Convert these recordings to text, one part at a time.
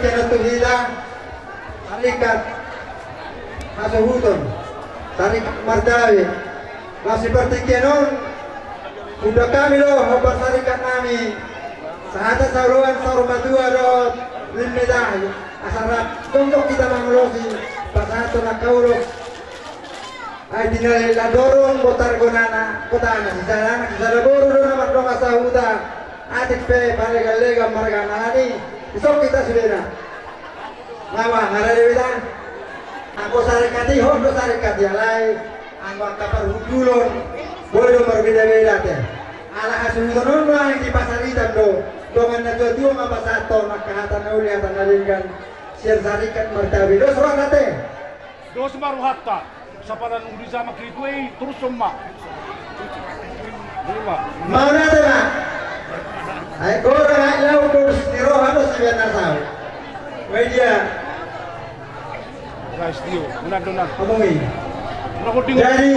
kiano tuhida Sarikat Masuhuton Sarikat Mardawi lah seperti kianon udah kami loh hobar sarikat kami sahata sauruan saur madua dot limmedah asarat untuk kita mengulosi pasato na kaulo ay dinali la dorong botar gonana kotana sisana buru do na magdonga sa huta atik pe galega margana ani isok kita sudah ngawa ngarewitan ako sarikati hondo sarikat yalai angwa kapar hudulon boleh berbeda-beda teh ala asunon yang di pasar hitam do dongan najual ngapa satu nak kahatan uli hatan nalingan siar sarikat martabi do soal teh do semaru hatta saparan udi sama krikui terus semua mau nate pak ay kora ay lau terus niro harus sebenarnya tahu media guys dio benar-benar ngomongin jadi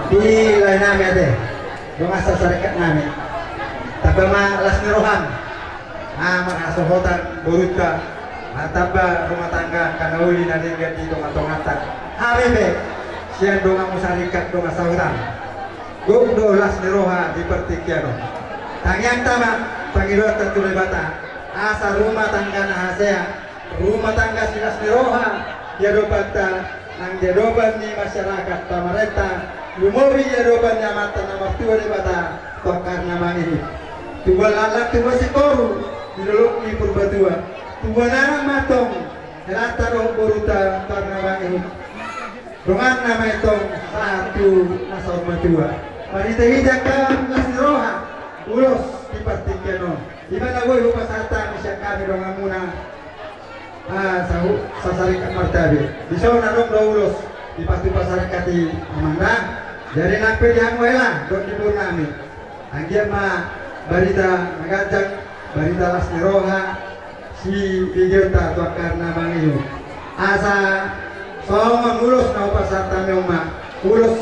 di lain nama deh dong asal sarikat nami tapi mah las nirohan makasih hotan buruta ataba rumah tangga karena uli nanti ganti dong atong-atang HBB siang dong amu sarikat dong asal hutan do las niroha di pertikiano tangyang tama pangirot tertulis bata asal rumah tangga nahasea rumah tangga silas niroha dia dopata nang jadoban di masyarakat pemerintah lumobi jadoban nyamatan nama tua di bata tokar nama ini tua lalak tua si koru diluluk di purbatua tua nana matong rata dong buruta tok nama ini dongan nama itu satu nasor matua wanita hijakan nasiroha ulos di partikiano di mana gue lupa sata misyak kami dong amuna sasarikat martabi bisa narong daulos di pasti pasarikati amanda dari nakpe di hangwela dong dibur nami anggia ma barita nagajak barita las niroha si bigeta tua karena mangiyo asa songon ulos na pasar tamyoma ulos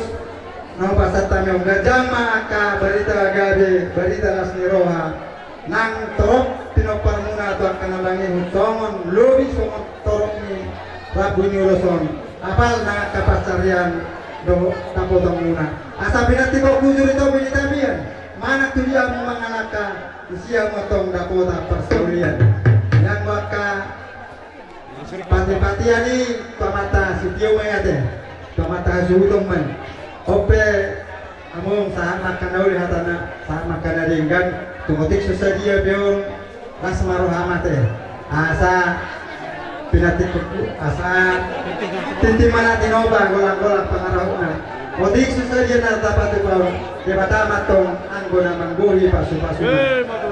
na pasar tamyom gajama ka barita gabe barita las niroha nang torok tinopar muna atau akan nalangin songon lobi songon torok ni rabu ni uloson apal na kapasarian do tapotong muna asa binati kok kujur itu binitabian mana tu dia mengalaka usia motong dapota persolian yang maka pati-patian ni pamata sitio mayate pamata suhutong man ope among saan makan uli hatana saan makan adinggan tungotik susah dia biong las maruhamate asa pinatik asa tinti mana tinoba golang-golang pengarahuna motik susah dia nata pati bau dia batamat tong anggona mangguli pasu-pasu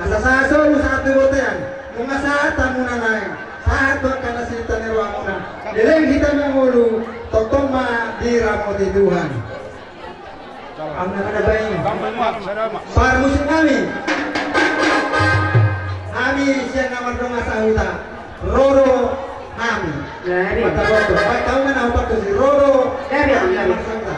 asa sasolu satu botean bunga saat tamuna naik saat bakana sita nirwamuna dileng hitam yang ulu totoma diramoti Tuhan anak-anak bayi para musik kami siang nama dong asahuta Roro Hami mata boto baik tahu mana obat tu si Roro Hami asahuta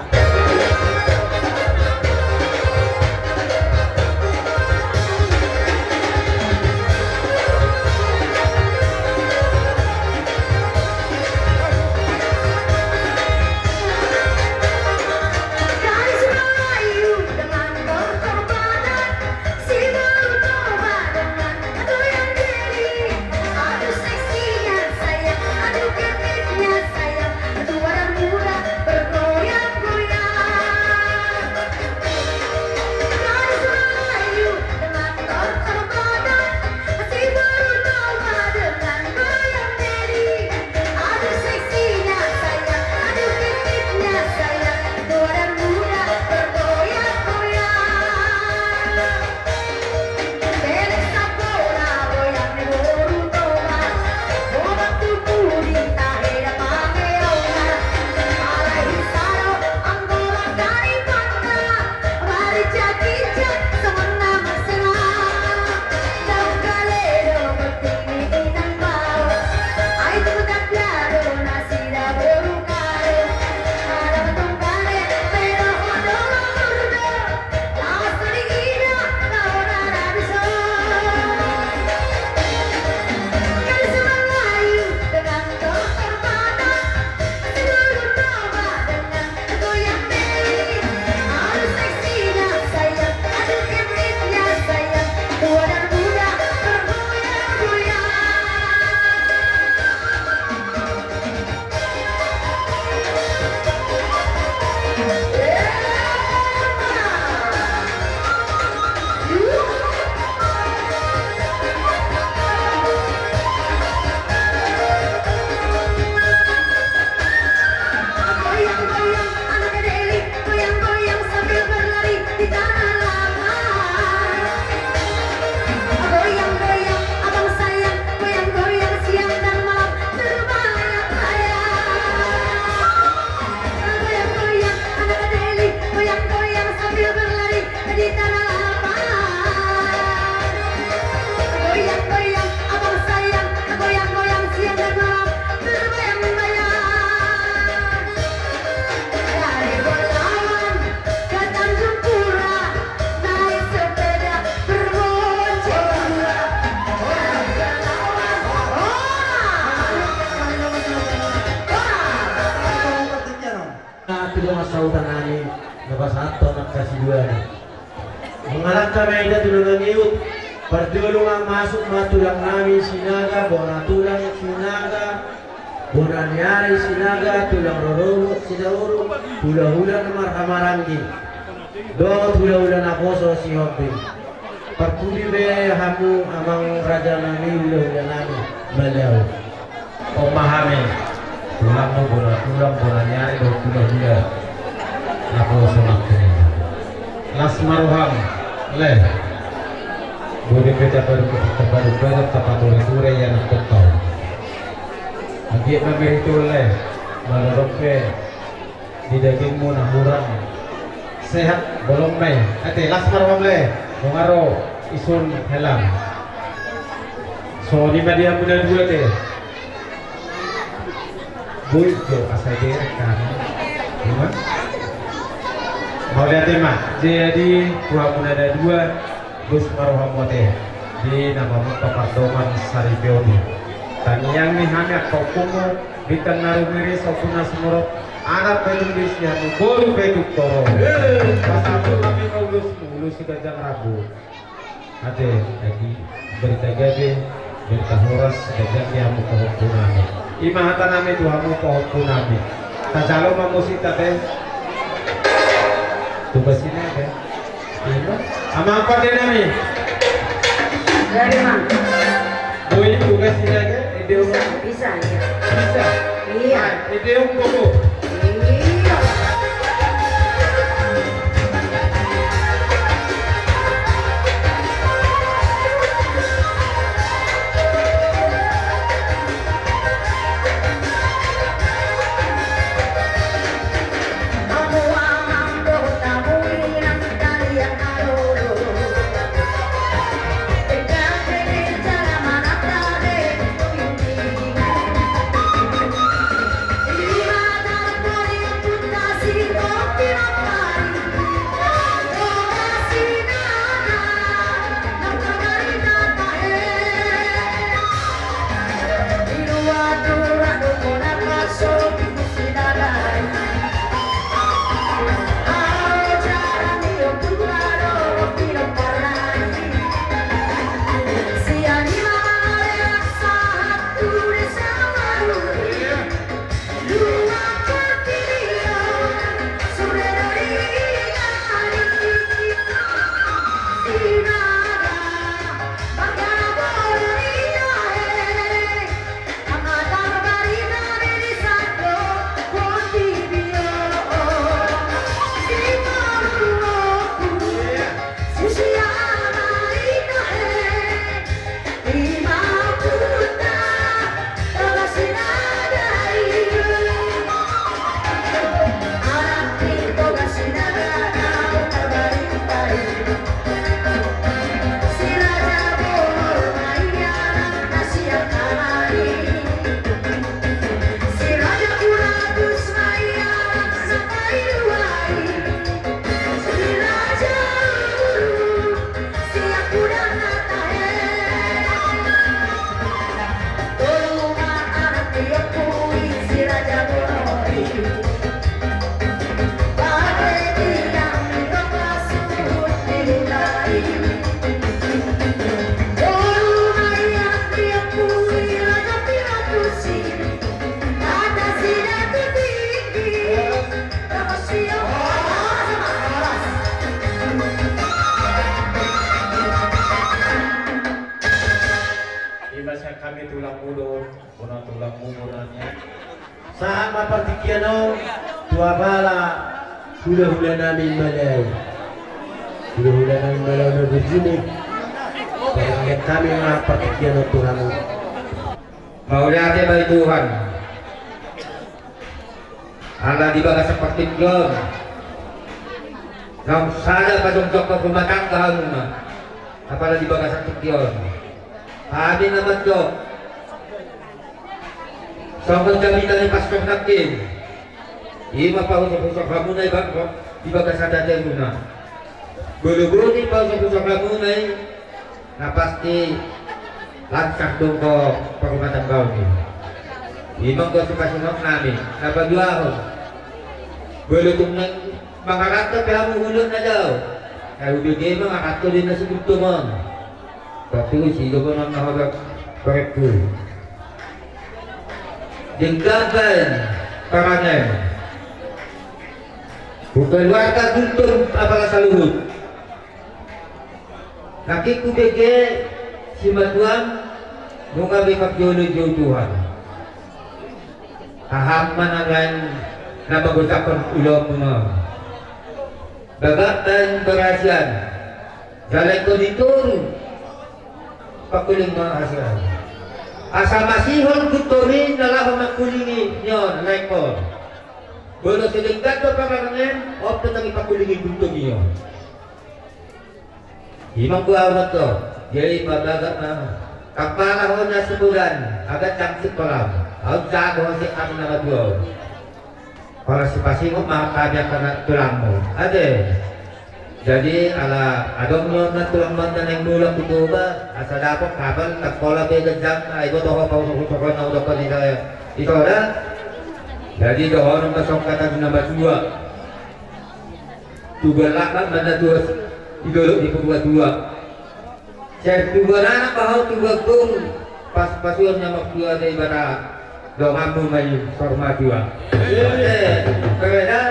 Guys, Melayu dengan berkorbanan si sautan ani napasato nakasih dua ni. Mengalak kami ida tulungan iut. Pertulungan masuk matulang namin sinaga, bona tulang sinaga, bona nyari sinaga, tulang rororo sinauro, hula-hula na marhamaranggi. Do hula-hula na poso si Hobbin. Perpudi bea hamu amang raja nami hula-hula nami beliau. Memahami tulang mo bona nyari do hula-hula na poso makini. Las maruham leh. Boleh beda baru tepat ture yang aku tahu. Lagi kami itu leh maloroke di dagingmu nahurang sehat bolong mai. Ate las marom leh mengaro isun helam. So ni media muda dua te. Bui jo asal dia kan. Gimana? Mau lihat tema. Jadi pura muda dua. Gus Maruhamote di nama Papardoman Saripioni. Tanyang ni hanya kau kumu bitan narumiri sopuna semurot anak peduli siamu bolu peduk toro. Pasal kami ulus si gajang rabu. Ade lagi berita gabe berita horas gajang diamu kau punami. Imahatan nami tuhamu kau punami. Tajalo mamusita teh. Tugas ini teh. Ama apa dia nami? Dari mana? Boy tugas ini aja, ide Bisa ya. bisa. Iya. Ide koko. Iya. Kami tulang mudo, tulang mudonnya. Sama partikiano, tua bala, hula-hula namin malay. Hula-hula namin malay na begini. Kaya kami mga partikiano tulang mudo. Maulati bagi Tuhan. Allah di bawah seperti gom. Nang sada padungkok ke pematang kahanguna. Apalagi di bawah seperti gom. Abi naman do. Sangkot kami tadi pastor nakin. Ima pa usap-usap kamu na ibang di bawah sada muna. Bulu-bulu di bawah usap kamu na pasti lancar dong ko pagkumatang kau ni. Imang ko suka sunok namin. Napagwahon. Belum nang mangarato kaya mo hulot na daw. Kaya bigay mangarato din na si Gusto mo. Tapi sino ko nang nakagag korekto. Dinggaban karangan. Bukan warga Guntur apakah saluhut. Nakikubigay si Matuang nung kami kagyolo-gyolo Tuhan. Hahaman naman na mag-usapan ulo mo. Bagat dan berasian. Jalan ko dito, pakuling mga asian. Asa masihon kuturin na lang makulingi nyo, rekod. Bolo siling gato karangan, o tetang ipakulingi gunto niyo. Himang kuaw na to, jadi paglagat na. Kapanahon na sebulan, agad cangsip ko lang. Ang jago si kami na madyo. Para si Pasingok makakabya ka na tulang mo. Ade, jadi ala adong mo na tulang mo na nang nulang ito ba? Asa dapat kabal, nagkola beda jam, ay ko toko pa usok-usok na udok ka nila. Ito na? Jadi doon ang masong katag na madua. Tugalak mana dua, idolok di kedua-dua. Saya tugalan bahaw tugagong pas-pasuan niya magdua sa ibara. Doon mo may forma dua. Kaya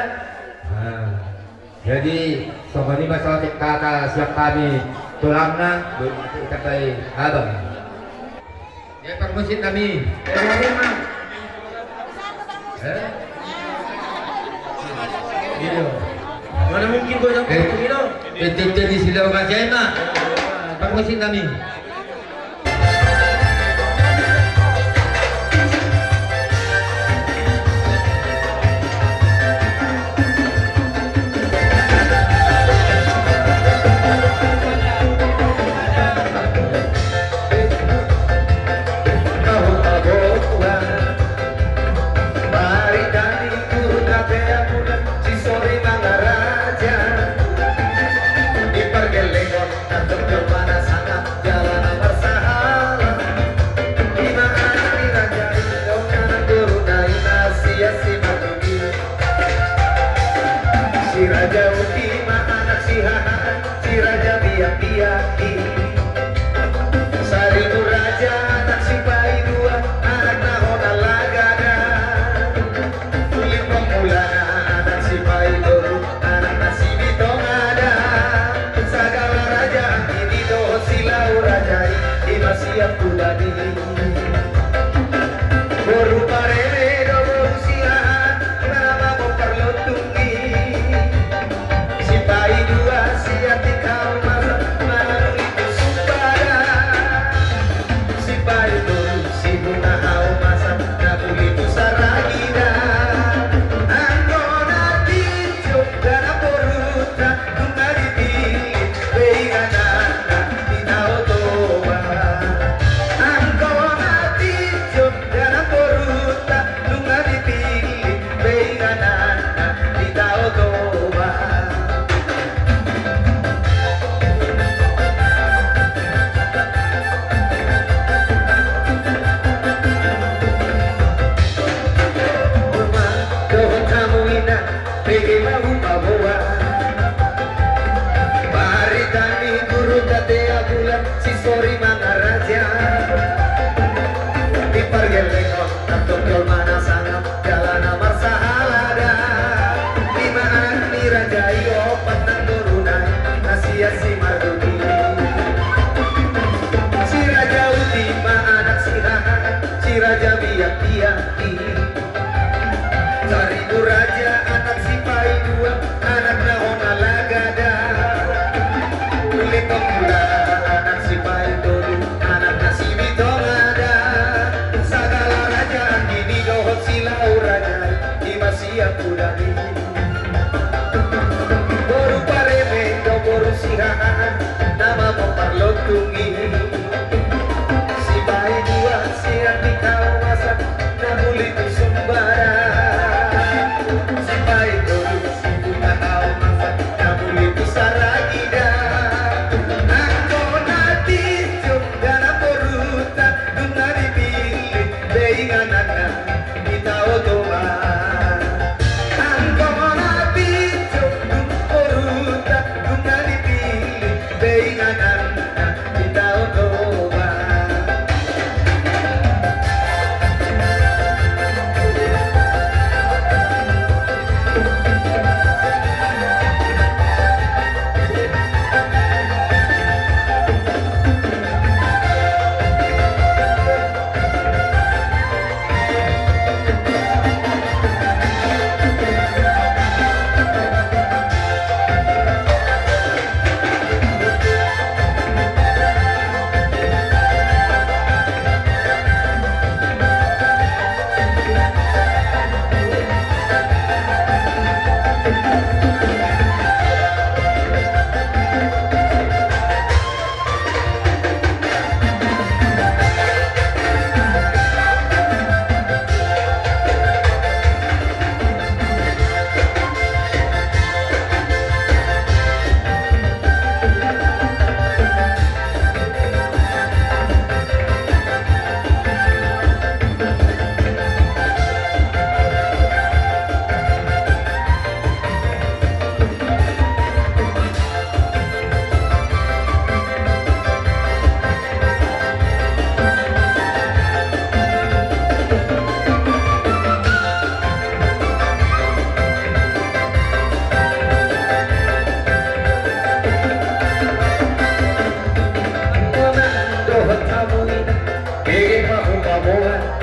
jadi sama ni masalah kata siap kami tulang na katay abang. Ya permusit kami. Mana mungkin kau yang begini? Jadi silau kajian mah. Permusit kami. Angkona bola